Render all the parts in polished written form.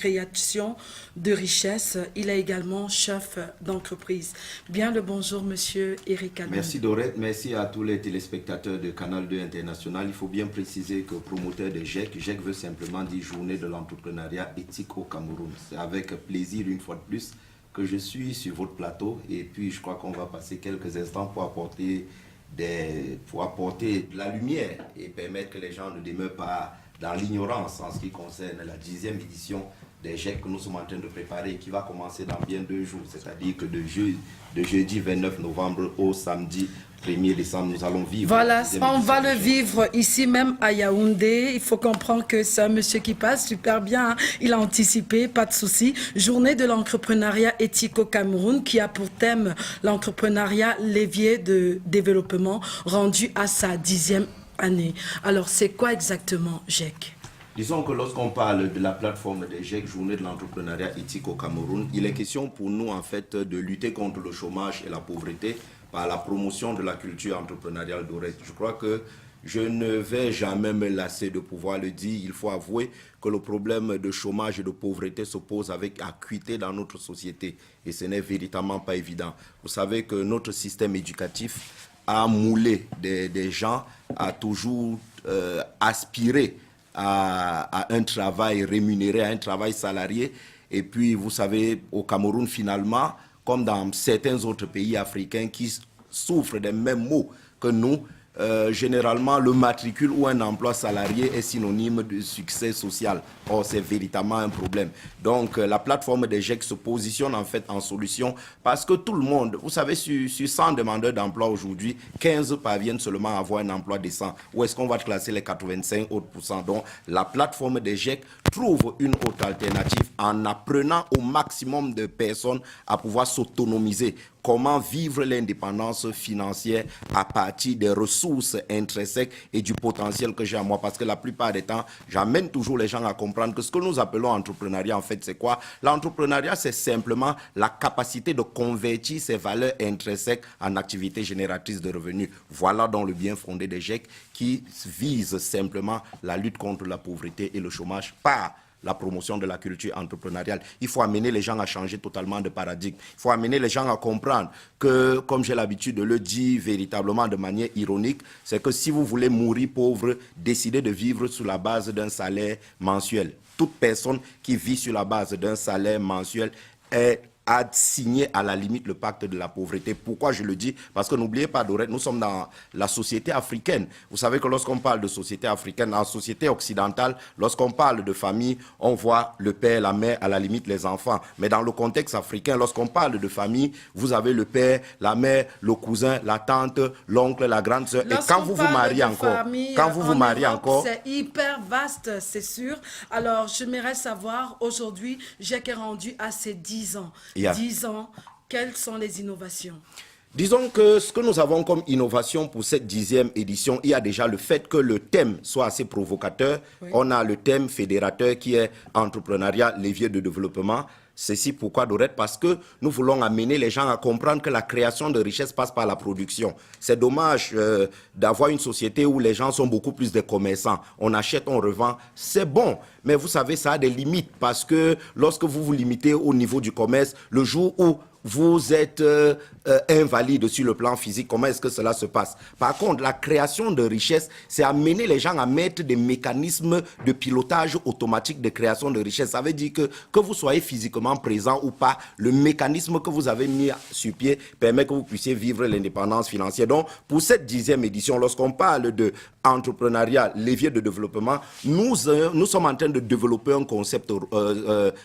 création de richesse. Il est également chef d'entreprise. Bien le bonjour, monsieur Eric Alon. Merci Dorette, merci à tous les téléspectateurs de Canal 2 International. Il faut bien préciser que promoteur de GEC veut simplement dire Journée de l'entrepreneuriat éthique au Cameroun. C'est avec plaisir une fois de plus que je suis sur votre plateau et puis je crois qu'on va passer quelques instants pour apporter de la lumière et permettre que les gens ne demeurent pas dans l'ignorance en ce qui concerne la 10e édition des GEC que nous sommes en train de préparer et qui va commencer dans bien 2 jours, c'est-à-dire que de jeudi 29 novembre au samedi 1er décembre, nous allons vivre. Voilà, on va le vivre ici même à Yaoundé. Il faut comprendre que c'est un monsieur qui passe super bien. Hein. Il a anticipé, pas de souci. Journée de l'entrepreneuriat éthique au Cameroun qui a pour thème l'entrepreneuriat levier de développement rendu à sa 10e année. Alors, c'est quoi exactement GEC? Disons que lorsqu'on parle de la plateforme des GEC, Journée de l'entrepreneuriat éthique au Cameroun, il est question pour nous en fait de lutter contre le chômage et la pauvreté par la promotion de la culture entrepreneuriale d'Orette. Je crois que je ne vais jamais me lasser de pouvoir le dire. Il faut avouer que le problème de chômage et de pauvreté se pose avec acuité dans notre société et ce n'est véritablement pas évident. Vous savez que notre système éducatif a moulé des gens, a toujours aspiré à un travail rémunéré, à un travail salarié. Et puis, vous savez, au Cameroun, finalement, comme dans certains autres pays africains qui souffrent des mêmes maux que nous, généralement, le matricule ou un emploi salarié est synonyme de succès social. Or, c'est véritablement un problème. Donc, la plateforme des GEC se positionne en fait en solution parce que tout le monde, vous savez, sur 100 demandeurs d'emploi aujourd'hui, 15 parviennent seulement à avoir un emploi décent. Où est-ce qu'on va classer les 85 autres %? Donc, la plateforme des GEC trouve une autre alternative en apprenant au maximum de personnes à pouvoir s'autonomiser. Comment vivre l'indépendance financière à partir des ressources intrinsèques et du potentiel que j'ai à moi. Parce que la plupart des temps, j'amène toujours les gens à comprendre que ce que nous appelons entrepreneuriat, en fait, c'est quoi? L'entrepreneuriat, c'est simplement la capacité de convertir ces valeurs intrinsèques en activités génératrices de revenus. Voilà donc le bien fondé des GEC qui vise simplement la lutte contre la pauvreté et le chômage par la promotion de la culture entrepreneuriale. Il faut amener les gens à changer totalement de paradigme. Il faut amener les gens à comprendre que, comme j'ai l'habitude de le dire véritablement de manière ironique, c'est que si vous voulez mourir pauvre, décidez de vivre sur la base d'un salaire mensuel. Toute personne qui vit sur la base d'un salaire mensuel a signé à la limite le pacte de la pauvreté. Pourquoi je le dis? Parce que n'oubliez pas, Dorette, nous sommes dans la société africaine. Vous savez que lorsqu'on parle de société africaine, en société occidentale, lorsqu'on parle de famille, on voit le père, la mère, à la limite les enfants. Mais dans le contexte africain, lorsqu'on parle de famille, vous avez le père, la mère, le cousin, la tante, l'oncle, la grande sœur. Et quand vous vous mariez encore, c'est hyper vaste, c'est sûr. Alors, j'aimerais savoir, aujourd'hui, GEC est rendu à ses 10 ans. 10 ans, quelles sont les innovations? Disons que ce que nous avons comme innovation pour cette 10e édition, il y a déjà le fait que le thème soit assez provocateur. Oui. On a le thème fédérateur qui est entrepreneuriat, levier de développement. Ceci pourquoi, Dorette? Parce que nous voulons amener les gens à comprendre que la création de richesse passe par la production. C'est dommage d'avoir une société où les gens sont beaucoup plus des commerçants. On achète, on revend, c'est bon. Mais vous savez, ça a des limites parce que lorsque vous vous limitez au niveau du commerce, le jour où vous êtes invalide sur le plan physique, comment est-ce que cela se passe? Par contre, la création de richesse, c'est amener les gens à mettre des mécanismes de pilotage automatique de création de richesse. Ça veut dire que vous soyez physiquement présent ou pas, le mécanisme que vous avez mis sur pied permet que vous puissiez vivre l'indépendance financière. Donc, pour cette 10e édition, lorsqu'on parle de entrepreneuriat, levier de développement, nous sommes en train de développer un concept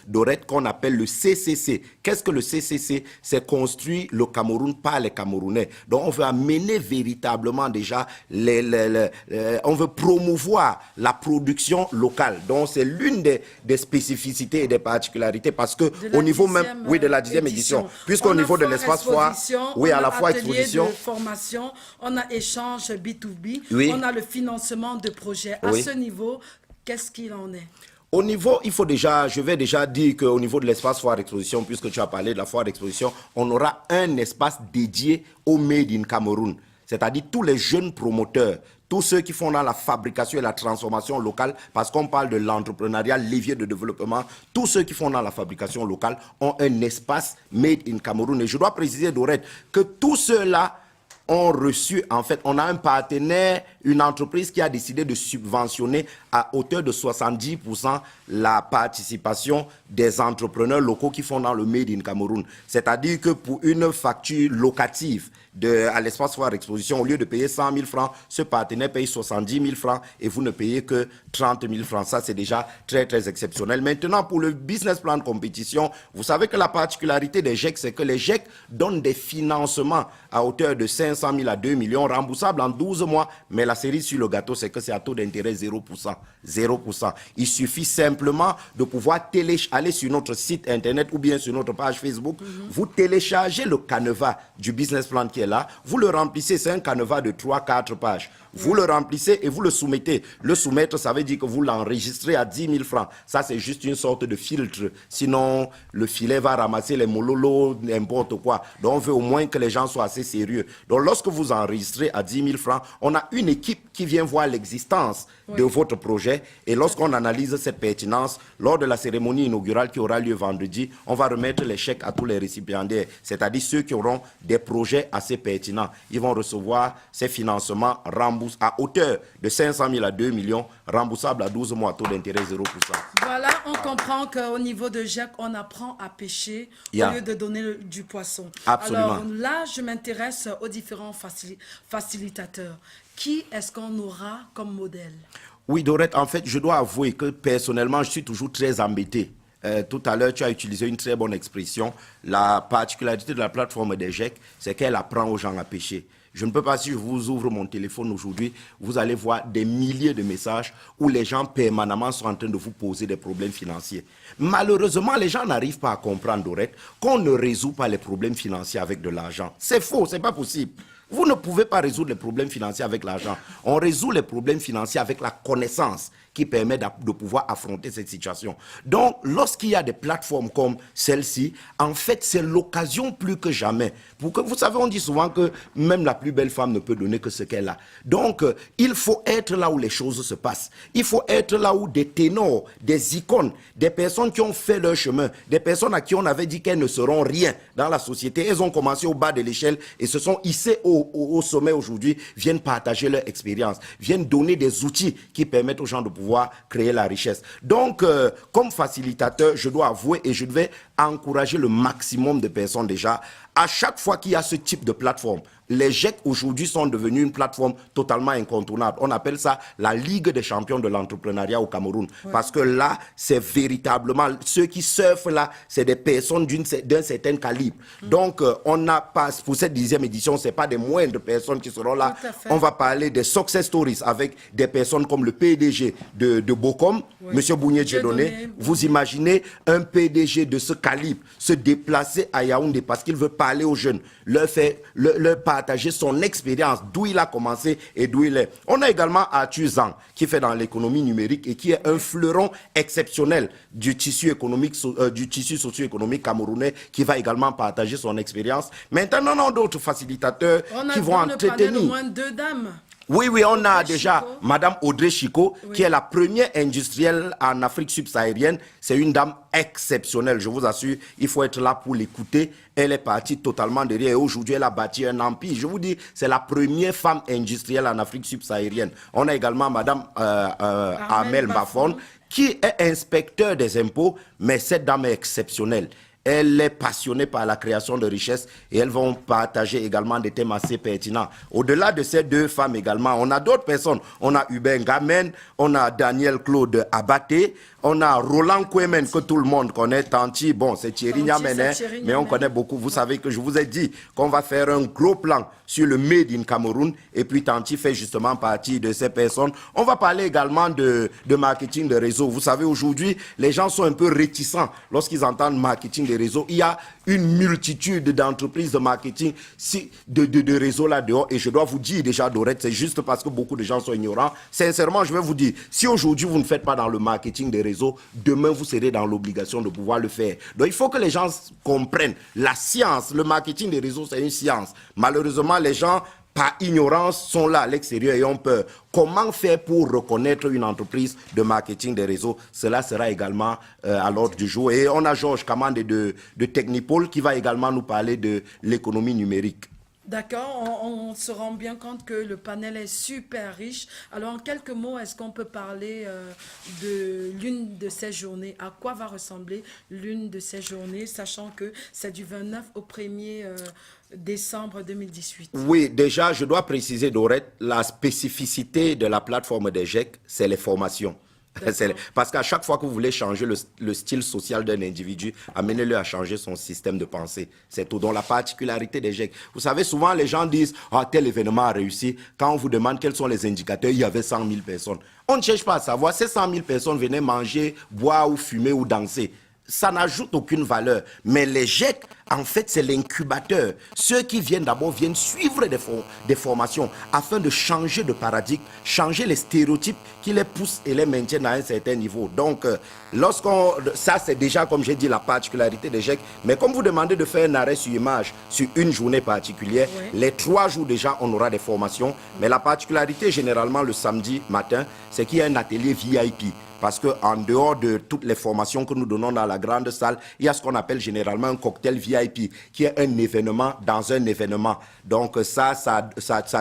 Dorette qu'on appelle le CCC. Qu'est-ce que le CCC? C'est construit le Cameroun par les Camerounais. Donc on veut amener véritablement déjà, on veut promouvoir la production locale. Donc c'est l'une des spécificités et des particularités parce que au niveau même, oui, de la 10e édition, puisqu'au niveau de l'espace foire, oui, à la fois exposition, de formation, on a échange B2B, oui, on a le financement de projets. À ce niveau, qu'est-ce qu'il en est? Au niveau, je vais déjà dire qu'au niveau de l'espace foire exposition, puisque tu as parlé de la foire exposition, on aura un espace dédié au Made in Cameroun. C'est-à-dire tous les jeunes promoteurs, tous ceux qui font dans la fabrication et la transformation locale, parce qu'on parle de l'entrepreneuriat, levier de développement, tous ceux qui font dans la fabrication locale ont un espace made in Cameroun. Et je dois préciser, Dorette, que tous ceux-là ont reçu, en fait, on a un partenaire, une entreprise qui a décidé de subventionner à hauteur de 70% la participation des entrepreneurs locaux qui font dans le Made in Cameroun. C'est-à-dire que pour une facture locative à l'espace Foire Exposition, au lieu de payer 100 000 francs, ce partenaire paye 70 000 francs et vous ne payez que 30 000 francs. Ça, c'est déjà très, très exceptionnel. Maintenant, pour le business plan de compétition, vous savez que la particularité des GEC, c'est que les GEC donnent des financements à hauteur de 500 000 à 2 millions, remboursables en 12 mois. Mais la cerise sur le gâteau, c'est que c'est à taux d'intérêt 0%. 0%. Il suffit simplement de pouvoir aller sur notre site internet ou bien sur notre page Facebook. Vous téléchargez le canevas du business plan qui est là. Vous le remplissez. C'est un canevas de 3-4 pages. Vous le remplissez et vous le soumettez. Le soumettre, ça veut dire que vous l'enregistrez à 10 000 francs. Ça, c'est juste une sorte de filtre. Sinon, le filet va ramasser les mololos, n'importe quoi. Donc, on veut au moins que les gens soient assez sérieux. Donc, lorsque vous enregistrez à 10 000 francs, on a une équipe qui vient voir l'existence de votre projet. Et lorsqu'on analyse cette pertinence, lors de la cérémonie inaugurale qui aura lieu vendredi, on va remettre les chèques à tous les récipiendaires, c'est-à-dire ceux qui auront des projets assez pertinents. Ils vont recevoir ces financements remboursés à hauteur de 500 000 à 2 millions, remboursables à 12 mois, taux d'intérêt 0%. Voilà, on comprend qu'au niveau de GEC, on apprend à pêcher au lieu de donner du poisson. Absolument. Alors là, je m'intéresse aux différents facilitateurs. Qui est-ce qu'on aura comme modèle? Oui, Dorette, en fait, je dois avouer que personnellement, je suis toujours très embêté. Tout à l'heure, tu as utilisé une très bonne expression. La particularité de la plateforme des GEC, c'est qu'elle apprend aux gens à pêcher. Je ne peux pas, si je vous ouvre mon téléphone aujourd'hui, vous allez voir des milliers de messages où les gens permanemment sont en train de vous poser des problèmes financiers. Malheureusement, les gens n'arrivent pas à comprendre, Dorette, qu'on ne résout pas les problèmes financiers avec de l'argent. C'est faux, c'est pas possible. Vous ne pouvez pas résoudre les problèmes financiers avec l'argent. On résout les problèmes financiers avec la connaissance qui permet de pouvoir affronter cette situation. Donc, lorsqu'il y a des plateformes comme celle-ci, en fait, c'est l'occasion plus que jamais. Pour que, vous savez, on dit souvent que même la plus belle femme ne peut donner que ce qu'elle a. Donc, il faut être là où les choses se passent. Il faut être là où des ténors, des icônes, des personnes qui ont fait leur chemin, des personnes à qui on avait dit qu'elles ne seront rien dans la société, elles ont commencé au bas de l'échelle et se sont hissées au sommet aujourd'hui, viennent partager leur expérience, viennent donner des outils qui permettent aux gens de pouvoir créer la richesse. Donc, comme facilitateur, je dois avouer et je devais encourager le maximum de personnes déjà. À chaque fois qu'il y a ce type de plateforme, les GEC aujourd'hui sont devenus une plateforme totalement incontournable. On appelle ça la Ligue des champions de l'entrepreneuriat au Cameroun. Ouais. Parce que là, c'est véritablement, ceux qui surfent là, c'est des personnes d'un certain calibre. Donc, on n'a pas, pour cette 10e édition, ce n'est pas des moindres personnes qui seront là. On va parler des success stories avec des personnes comme le PDG de Bocom, M. Bougné-Dieudonné. Vous imaginez un PDG de ce calibre se déplacer à Yaoundé parce qu'il veut parler aux jeunes, leur partager son expérience, d'où il a commencé et d'où il est. On a également Arthur Zang, qui fait dans l'économie numérique et qui est un fleuron exceptionnel du tissu économique, du tissu socio-économique camerounais, qui va également partager son expérience. Maintenant, on a d'autres facilitateurs qui vont entretenir. Au moins 2 dames. Oui, on a déjà Madame Audrey Chico, qui est la première industrielle en Afrique subsaharienne. C'est une dame exceptionnelle, je vous assure. Il faut être là pour l'écouter. Elle est partie totalement derrière et aujourd'hui, elle a bâti un empire. Je vous dis, c'est la première femme industrielle en Afrique subsaharienne. On a également Madame Armel Bafon, qui est inspecteur des impôts, mais cette dame est exceptionnelle. Elle est passionnée par la création de richesses et elles vont partager également des thèmes assez pertinents. Au-delà de ces 2 femmes également, on a d'autres personnes. On a Hubert Gamen, on a Daniel Claude Abaté, on a Roland Kouemen que tout le monde connaît, Tanti, bon c'est Thierry Niamene, mais on connaît beaucoup. Vous savez que je vous ai dit qu'on va faire un gros plan sur le Made in Cameroun et puis Tanti fait justement partie de ces personnes. On va parler également de marketing de réseau. Vous savez aujourd'hui, les gens sont un peu réticents lorsqu'ils entendent marketing de réseau. Il y a une multitude d'entreprises de marketing de réseaux là dehors et je dois vous dire déjà, Dorette, c'est juste parce que beaucoup de gens sont ignorants. Sincèrement, je vais vous dire, si aujourd'hui vous ne faites pas dans le marketing des réseaux, demain vous serez dans l'obligation de pouvoir le faire. Donc il faut que les gens comprennent la science. Le marketing des réseaux, c'est une science. Malheureusement, les gens par ignorance, sont là à l'extérieur et ont peur. Comment faire pour reconnaître une entreprise de marketing des réseaux? Cela sera également à l'ordre du jour. Et on a Georges Kamande de Technipol qui va également nous parler de l'économie numérique. D'accord, on se rend bien compte que le panel est super riche. Alors, en quelques mots, est-ce qu'on peut parler de l'une de ces journées? À quoi va ressembler l'une de ces journées, sachant que c'est du 29 au 1er décembre 2018? Oui, déjà, je dois préciser, Dorette, la spécificité de la plateforme des GEC, c'est les formations. Parce qu'à chaque fois que vous voulez changer le style social d'un individu, amenez-le à changer son système de pensée. C'est tout. Donc la particularité des GEC. Vous savez, souvent les gens disent « Ah, tel événement a réussi ». Quand on vous demande quels sont les indicateurs, il y avait 100 000 personnes. On ne cherche pas à savoir. Ces 100 000 personnes venaient manger, boire ou fumer ou danser. Ça n'ajoute aucune valeur. Mais les GEC, en fait, c'est l'incubateur. Ceux qui viennent d'abord viennent suivre des formations afin de changer de paradigme, changer les stéréotypes qui les poussent et les maintiennent à un certain niveau. Donc, ça c'est déjà, comme j'ai dit, la particularité des GEC. Mais comme vous demandez de faire un arrêt sur image sur une journée particulière, les 3 jours déjà, on aura des formations. Mais la particularité, généralement, le samedi matin, c'est qu'il y a un atelier VIP. Parce qu'en dehors de toutes les formations que nous donnons dans la grande salle, il y a ce qu'on appelle généralement un cocktail VIP, qui est un événement dans un événement. Donc ça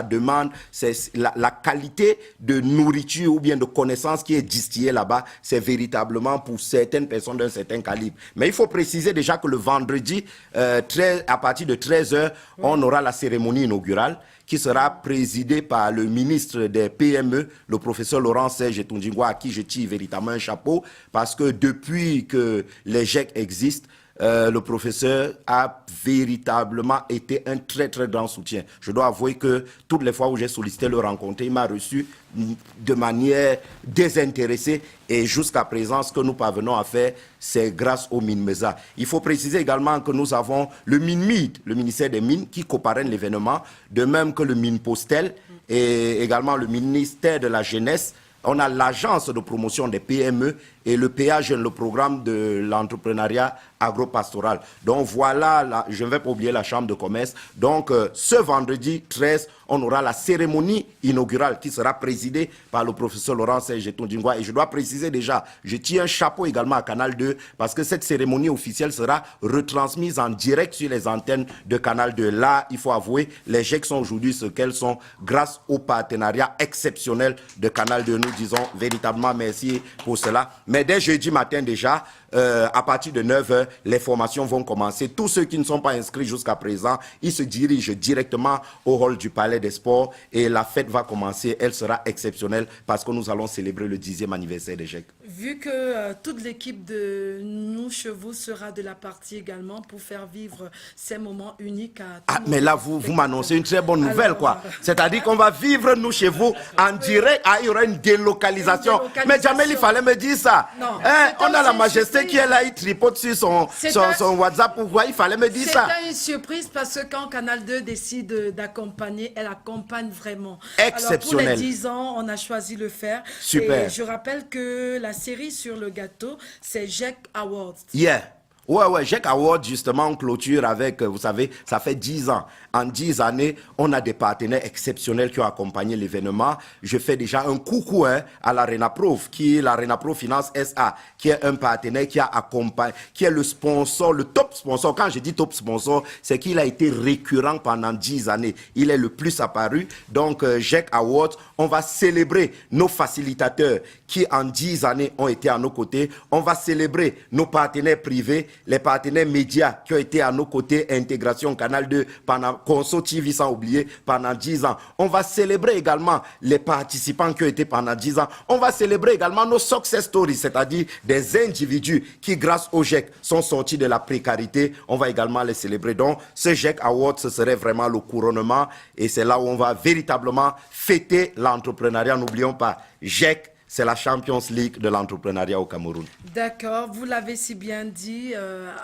demande, c'est la qualité de nourriture ou bien de connaissances qui est distillée là-bas, c'est véritablement pour certaines personnes d'un certain calibre. Mais il faut préciser déjà que le vendredi, à partir de 13h, on aura la cérémonie inaugurale, qui sera présidé par le ministre des PME, le professeur Laurent Serge Tondjingwa, à qui je tire véritablement un chapeau, parce que depuis que les GEC existent, le professeur a véritablement été un très très grand soutien. Je dois avouer que toutes les fois où j'ai sollicité le rencontrer, il m'a reçu de manière désintéressée et jusqu'à présent ce que nous parvenons à faire, c'est grâce au MINMESA. Il faut préciser également que nous avons le MINMID, le ministère des Mines, qui coparraine l'événement, de même que le MINPOSTEL et également le ministère de la Jeunesse. On a l'agence de promotion des PME et le PA Jeune, le programme de l'entrepreneuriat agropastoral. Donc voilà, je ne vais pas oublier la chambre de commerce. Donc ce vendredi 13, on aura la cérémonie inaugurale qui sera présidée par le professeur Laurent Serge Tondjingwa. Et je dois préciser déjà, je tire un chapeau également à Canal 2 parce que cette cérémonie officielle sera retransmise en direct sur les antennes de Canal 2. Là, il faut avouer, les GEC sont aujourd'hui ce qu'elles sont grâce au partenariat exceptionnel de Canal 2. Nous disons véritablement merci pour cela. Mais dès jeudi matin déjà, à partir de 9h, les formations vont commencer. Tous ceux qui ne sont pas inscrits jusqu'à présent, ils se dirigent directement au hall du Palais des Sports et la fête va commencer. Elle sera exceptionnelle parce que nous allons célébrer le 10e anniversaire des GEC. Vu que toute l'équipe de Nous Chevaux sera de la partie également pour faire vivre ces moments uniques à tous. Mais là, vous m'annoncez une très bonne nouvelle, quoi. C'est-à-dire qu'on va vivre Nous Chevaux en direct. Il y aura une délocalisation. Mais jamais il fallait me dire ça. Non, on a la majesté qui est là, il tripote sur son WhatsApp. Pourquoi il fallait me dire ça? C'est une surprise parce que quand Canal 2 décide d'accompagner, elle accompagne vraiment. Exceptionnel. Alors pour les 10 ans, on a choisi le faire. Super. Et je rappelle que la série sur le gâteau, c'est GEC Awards. Yeah. Ouais, GEC Awards, justement, on clôture avec, vous savez, ça fait 10 ans. En 10 années, on a des partenaires exceptionnels qui ont accompagné l'événement. Je fais déjà un coucou à l'Arena Prof, qui est l'Arena Prof Finance SA, qui est un partenaire qui a accompagné, qui est le sponsor, le top sponsor. Quand je dis top sponsor, c'est qu'il a été récurrent pendant 10 années. Il est le plus apparu. Donc, GEC Awards, on va célébrer nos facilitateurs qui, en 10 années, ont été à nos côtés. On va célébrer nos partenaires privés, les partenaires médias qui ont été à nos côtés, Intégration Canal 2, pendant Conso TV sans oublier, pendant 10 ans. On va célébrer également les participants qui ont été pendant 10 ans. On va célébrer également nos success stories, c'est-à-dire des individus qui, grâce au GEC, sont sortis de la précarité. On va également les célébrer. Donc, ce GEC Award, ce serait vraiment le couronnement et c'est là où on va véritablement fêter l'entrepreneuriat. N'oublions pas, GEC, c'est la Champions League de l'entrepreneuriat au Cameroun. D'accord, vous l'avez si bien dit.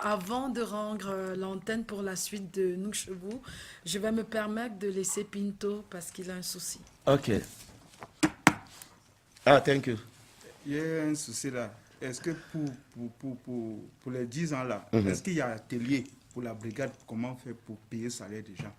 Avant de rendre l'antenne pour la suite de Nous Chevaux, je vais me permettre de laisser Pinto parce qu'il a un souci. Ok. Ah, thank you. Il y a un souci là. Est-ce que pour les 10 ans là, est-ce qu'il y a un atelier pour la brigade? Comment faire pour payer le salaire des gens?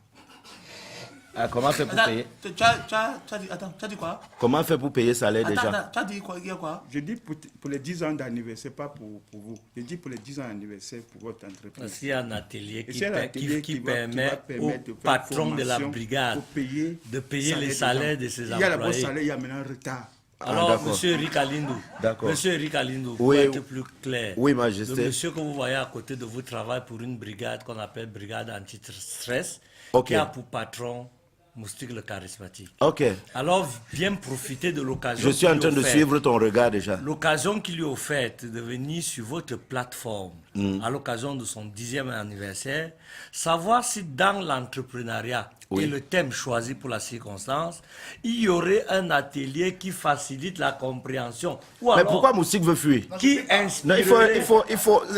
Comment faire pour payer? Tu as dit quoi? Comment faire pour payer salaire déjà? Tu as dit quoi? Je dis pour les 10 ans d'anniversaire, pas pour vous. Je dis pour les 10 ans d'anniversaire pour votre entreprise. Parce qu'il y a un atelier qui va permet au permettre de faire patron de la formation brigade pour payer de payer les salaires de ses Il y a d'abord employés. salaire, il y a maintenant retard. Alors, d'accord. monsieur Rikalindou, D'accord. monsieur Rikalindou, pour Oui, être plus clair, oui, Majesté. le monsieur que vous voyez à côté de vous travaille pour une brigade qu'on appelle brigade anti-stress, Ok. qui a pour patron Moustique le charismatique. Ok. Alors, viens profiter de l'occasion. Je suis en train de suivre ton regard déjà. L'occasion qu'il lui a offerte de venir sur votre plateforme à l'occasion de son 10e anniversaire, savoir si dans l'entrepreneuriat et le thème choisi pour la circonstance, il y aurait un atelier qui facilite la compréhension. Ou Mais alors, pourquoi Moustique veut fuir? qui Non, inspirerait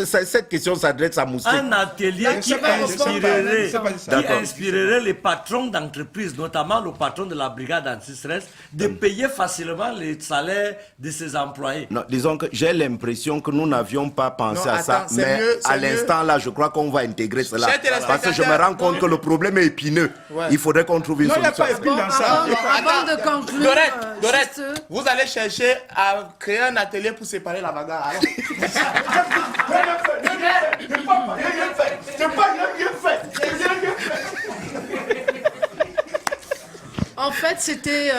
cette question s'adresse à Moustique. un atelier qui D'accord. inspirerait les patrons d'entreprise, notamment le patron de la brigade anti-stress, de payer facilement les salaires de ses employés. Non, disons que j'ai l'impression que nous n'avions pas pensé Non, à ça, attends, c'est mais mieux, à c'est l'instant là, je crois qu'on va intégrer cela. Chers téléspectateurs, Parce que je me rends compte que le problème est épineux. Ouais. Il faudrait qu'on trouve une Non, il n'y a solution. pas épine dans ça. Avant de conclure, Dorette, juste, vous allez chercher à créer un atelier pour séparer la bagarre. Alors, en fait, c'était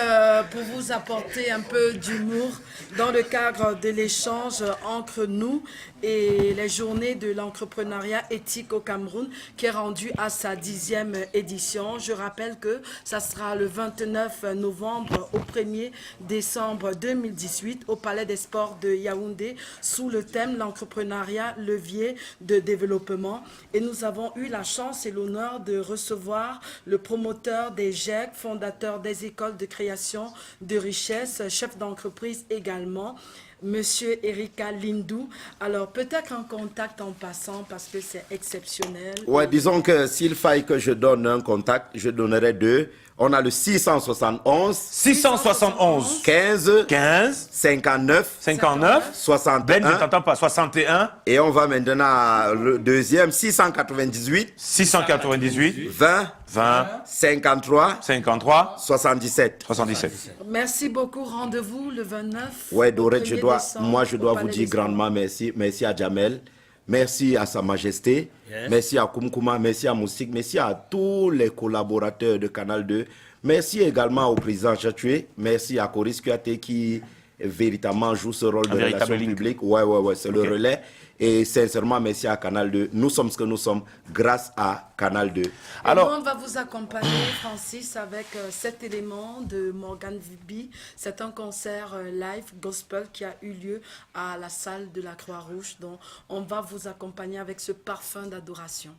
pour vous apporter un peu d'humour dans le cadre de l'échange entre nous et les journées de l'entrepreneuriat éthique au Cameroun qui est rendu à sa 10e édition. Je rappelle que ça sera le 29 novembre au 1er décembre 2018 au Palais des Sports de Yaoundé sous le thème l'entrepreneuriat levier de développement. Et nous avons eu la chance et l'honneur de recevoir le promoteur des GEC, fondateur des écoles de création de richesse, chef d'entreprise également, Monsieur Erika Lindou. Alors, peut-être un contact en passant parce que c'est exceptionnel. Ouais, disons que s'il faille que je donne un contact, je donnerai deux. On a le 671 671 15 15 59 59 Ben, je 61 t'entends pas. 61 et on va maintenant le deuxième 698 698 20 20 53 53 77. 77. Merci beaucoup. Rendez-vous le 29. Ouais, au Dorette, 1er décembre, moi je dois au vous Palais dire des Sports. grandement merci. Merci à Jamel, merci à Sa Majesté, Yes. merci à Kumkuma, merci à Moustique, merci à tous les collaborateurs de Canal 2. Merci également au président Chatué, merci à Coris Kouyaté qui véritablement joue ce rôle de Un véritable relation link. publique. Ouais, c'est le Ok. relais. Et sincèrement, merci à Canal 2. Nous sommes ce que nous sommes grâce à Canal 2. Alors- Alors, on va vous accompagner, Francis, avec cet élément de Morgan Vibi. C'est un concert live gospel qui a eu lieu à la salle de la Croix-Rouge. Donc, on va vous accompagner avec ce parfum d'adoration.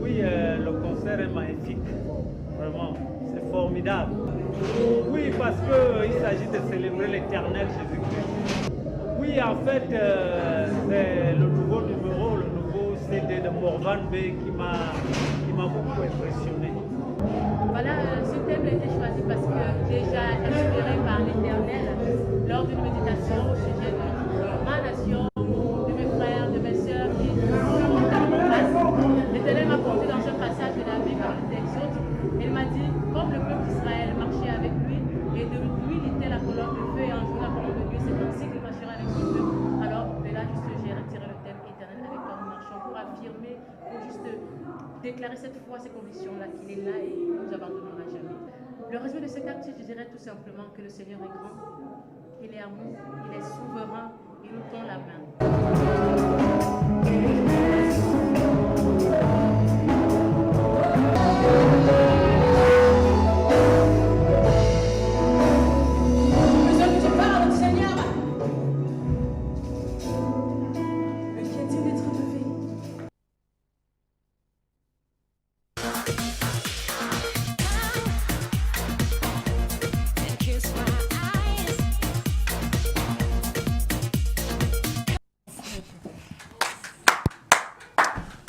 Oui, le concert est magnifique. Vraiment, c'est formidable. Oui, parce qu'il s'agit de célébrer l'éternel Jésus-Christ. Oui, en fait, c'est le nouveau numéro, le nouveau CD de Morvan B qui m'a beaucoup impressionné. Voilà, ce thème a été choisi parce que déjà inspiré par l'Éternel lors d'une méditation au sujet de ma nation, de mes frères, de mes sœurs qui sont à mon place. L'Éternel m'a porté dans un passage de la Bible dans le Exode. Il m'a dit, comme le peuple d'Israël marchait avec lui, et de lui il était la colonne de feu et un jour la colonne de Dieu, c'est ainsi qu'il marchera avec son peuple. Alors, de là, juste j'ai retiré le thème éternel avec toi, nous marchons pour affirmer, pour juste déclarer cette foi, ces convictions-là, qu'il est là et il ne nous abandonnera jamais. Le résumé de ce quartier, je dirais tout simplement que le Seigneur est grand, il est amour, il est souverain, il nous tend la main. Besoin que je parle du Seigneur. Le chrétien d'être levé.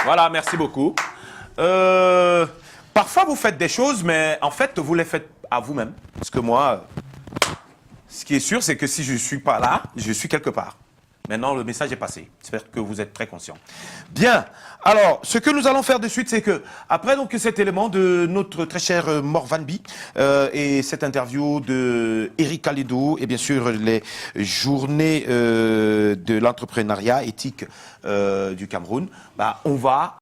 Voilà, merci beaucoup. Parfois, vous faites des choses, mais en fait, vous les faites à vous-même. Parce que moi, ce qui est sûr, c'est que si je ne suis pas là, je suis quelque part. Maintenant, le message est passé. J'espère que vous êtes très conscients. Bien. Alors, ce que nous allons faire de suite, c'est que, après donc cet élément de notre très cher Morvanby et cette interview de Eric Kalido et bien sûr les journées de l'entrepreneuriat éthique du Cameroun, bah, on va